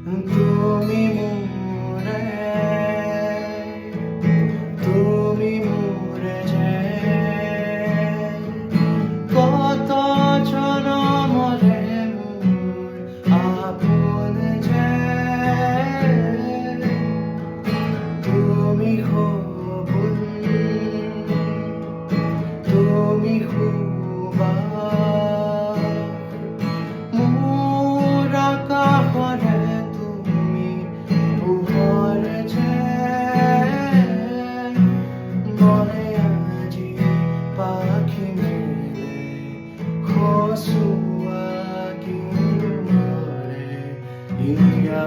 তুমি মোৰে যে কত জনমৰে মোৰ আপন যে তুমি হবুল তুমি হুবা মোৰ আকাশৰে তুমি পোহৰ যে মনে আজি পাখি মেলে খসুয়া কিন্তু মৰে ইয়া